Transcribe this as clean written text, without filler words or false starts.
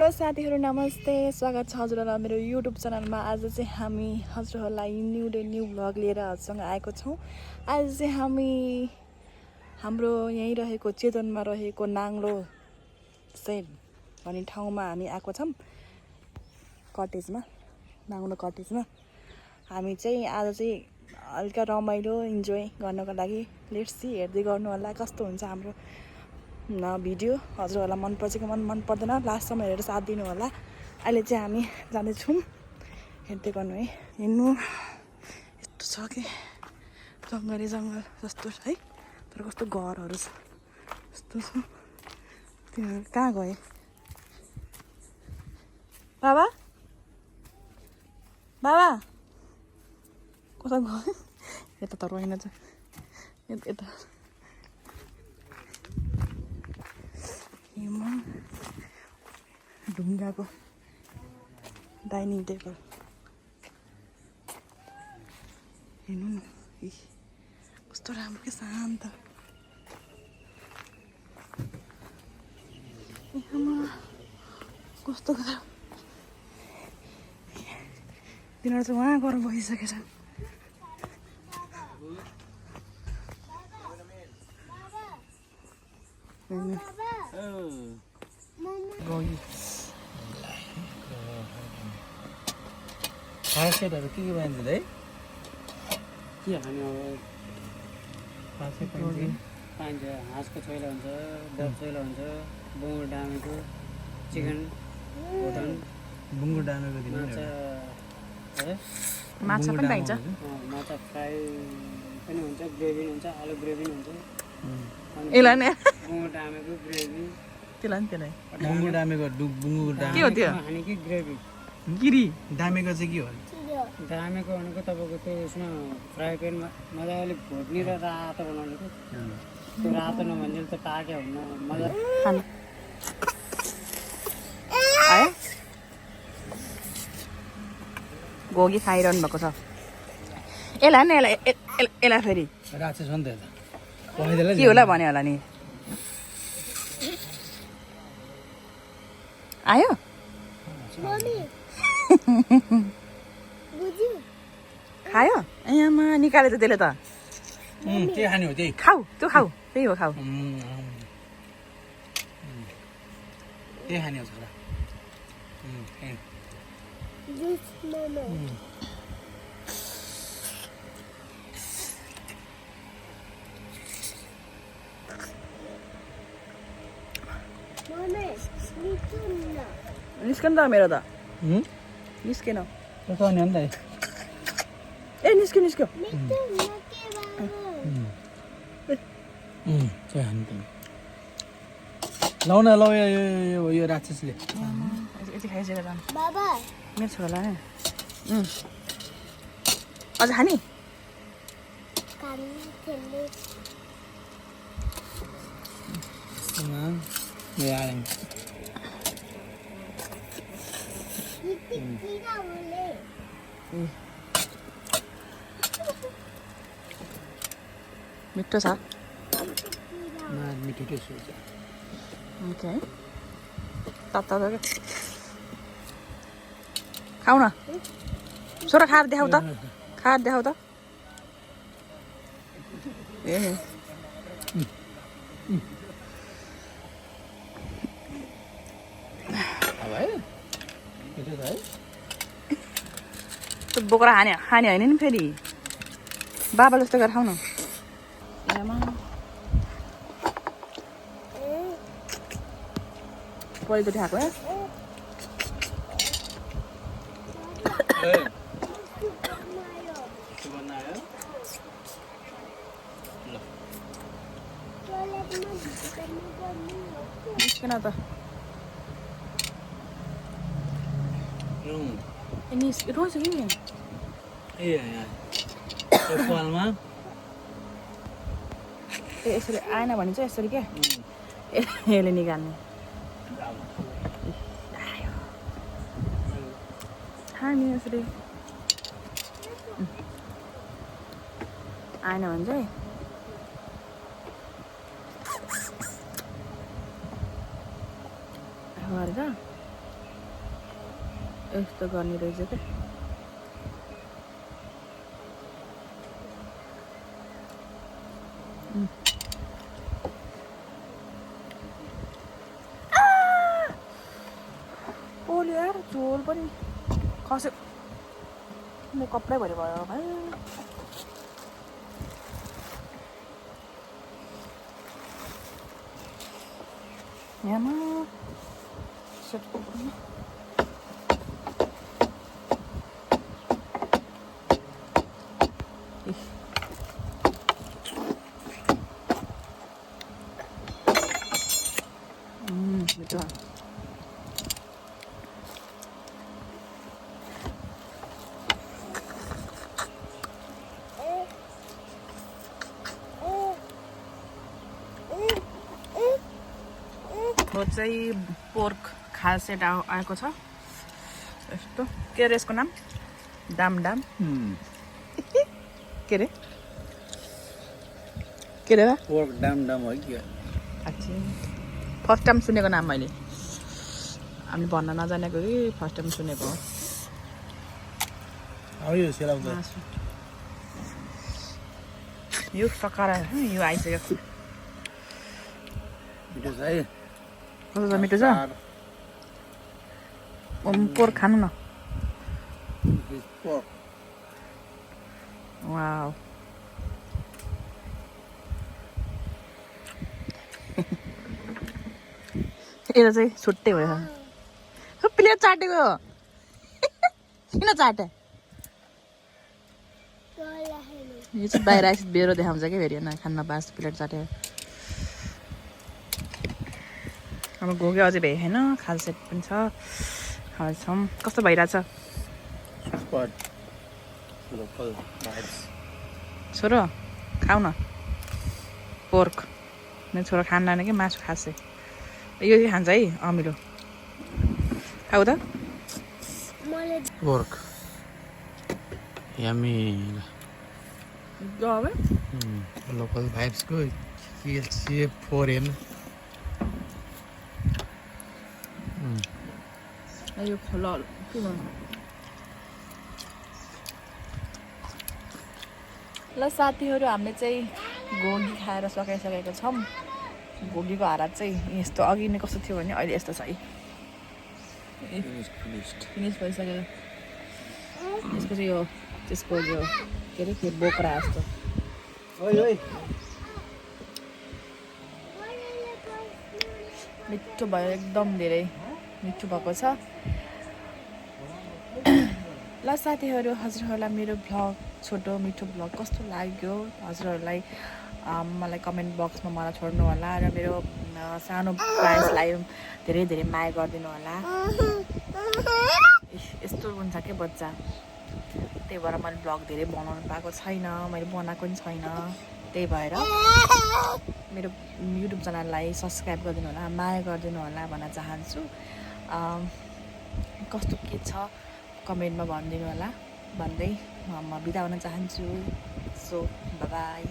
Hello साथीहरू नमस्ते, स्वागत छ हजुरहरूलाई मेरो युट्युब च्यानलमा। आज चाहिँ हामी हजुरहरूलाई न्यू डे न्यू भ्लग लिएर हजुरसँग आएको छौँ। आज चाहिँ हामी हाम्रो यहीँ रहेको चेतनमा रहेको नाङ्लो सेट भन्ने ठाउँमा हामी आएको छौँ। कटेजमा, नाङ्लो कटेजमा हामी चाहिँ आज चाहिँ हल्का रमाइलो इन्जोय गर्नको लागि लेट्स सी, हेर्दै गर्नु होला कस्तो हुन्छ हाम्रो भिडियो। हजुरहरूलाई मन पर्छ कि मन पर्दैन लास्टसम्म हेरेर साथ दिनु होला। अहिले चाहिँ हामी जाँदैछौँ, हेर्दै गर्नु है। हिँड्नु यस्तो छ कि जङ्गल जस्तो छ है, तर कस्तो घरहरू छ यस्तो छ। तिनीहरू कहाँ गए? बाबा बाबा कता गयो? यता त रहेन छ, यता ढुङ्गाको डाइनिङ टेबल हेर्नु न, कस्तो राम्रो के शान्त। कस्तो तिनीहरू चाहिँ उहाँ गएर बसिसकेछ। खासहरू के पाइन्छ है? के खाने अब पाइन्छ। हाँसको छोइला हुन्छ, डब छोइला हुन्छ, बुङ्गुर डामेको, चिकन भुटन, बुङ्गुर डामेको माछा पनि पाइन्छ। माछा फ्राई पनि हुन्छ, ग्रेभी हुन्छ, आलु ग्रेभी हुन्छ। यसलाई नै बुङ्गुर डामेको ग्रेभी, त्यसलाई बुङ्गुर डामेको बुङ्गुर के हो त्यो? खाने कि ग्रेभी? गिरी डामेको चाहिँ के हो? डामेको भनेको तपाईँको त्यो उसमा फ्राई प्यानमा मजाले भुट्ने र रातो बनाउने कि त्यो रातो नभन्जेल त पाके हुन्न मजा खानु आयो। घोगी खाइरहनु भएको छ। यसलाई नि यसलाई फेरि राक्षस हो नि त। के होला भन्यो होला नि। आयो खायो? आमा निकाल्यो त त्यसले त। के खाने हो त्यही? खाऊ, त्यो खाऊ, त्यही हो खाऊ। के खाने हो छोरा? निस्केन त मेरो त निस्केन। कस्तो नि अन्त ए निस्क्यो चाहिँ खानु त लौ न लौ यो राक्षसले यति खाइसकेर जानु मेरो छोरालाई नै अझ खाने मिठो छ। मिठो टेस्ट हुन्छ। ओके तातो खाऊ न छोरा, खाएर देखाऊ त, खाएर देखाऊ त। ए त्यो बोकेर खाने होइन नि फेरि। बाबा जस्तो गरेर खाऊ न। पहिलोचोटि खाएको है। निस्केन त रोज कि पालमा यसरी आएन भने चाहिँ यसरी क्या यसले निकाल्ने। खाने यसरी आएन भने चाहिँ गरेर यस्तो गर्ने रहेछ क्या ओले यार झोल पनि खस्यो म कपडै भरि भयो भाइ यहाँमा मिठो यो चाहिँ पोर्क खाल सेट आएको छ यस्तो के अरे यसको नाम डाम डाम के अरे पोर्क डाम डाम हो कि अच्छा फर्स्ट टाइम सुनेको नाम मैले हामीले भन्न नजानेको कि फर्स्ट टाइम सुनेको हो अब यो सेलाउँछ मासु यो सकारा यो आइसक्यो मिठो छ है कस्तो छ मिठो छ पोर्क खानु न पोर्क वाउ यसलाई चाहिँ छुट्टै भयो प्लेट चाटेको हो किन चाटे यो चाहिँ बाहिर आएपछि बेरो देखाउँछ क्या फेरि होइन खान नपाएपछि प्लेट चाट्यो अब घोग्यो अझै भए होइन खाल सेट पनि छ खान्छौँ कस्तो भइरहेछ लोकल भाइब्स छोरो खाऊ न पोर्क मेरो छोरो खान लाने कि मासु खासै यो चाहिँ खान्छ है अमिलो खाऊ त पोर्क यम्मी लोकल भाइब्सको के फोरेन यो खोला के गर्नु ल साथीहरू हामीले चाहिँ घोगी खाएर सकाइसकेको छौँ घोगीको हालत चाहिँ यस्तो अघि नै कस्तो थियो भने अहिले यस्तो छ है फिनिस भइसक्यो यसको चाहिँ यो त्यसको यो के अरे के बोक्रा जस्तो मिठो भयो एकदम धेरै मिठो भएको छ ल साथीहरू हजुरहरूलाई मेरो भ्लग छोटो मिठो भ्लग कस्तो लाग्यो हजुरहरूलाई मलाई कमेन्ट बक्समा मलाई छोड्नु होला र मेरो सानो प्राइजलाई धेरै धेरै माया गरिदिनु होला यस्तो हुन्छ के बच्चा त्यही भएर मैले भ्लग धेरै बनाउनु पाएको छैन मैले बनाएको पनि छैन त्यही भएर मेरो युट्युब च्यानललाई सब्सक्राइब गरिदिनु होला माया गरिदिनु होला भन्न चाहन्छु कस्तो के छ कमेन्टमा भनिदिनु होला भन्दै म बिदा हुन चाहन्छु सो बाई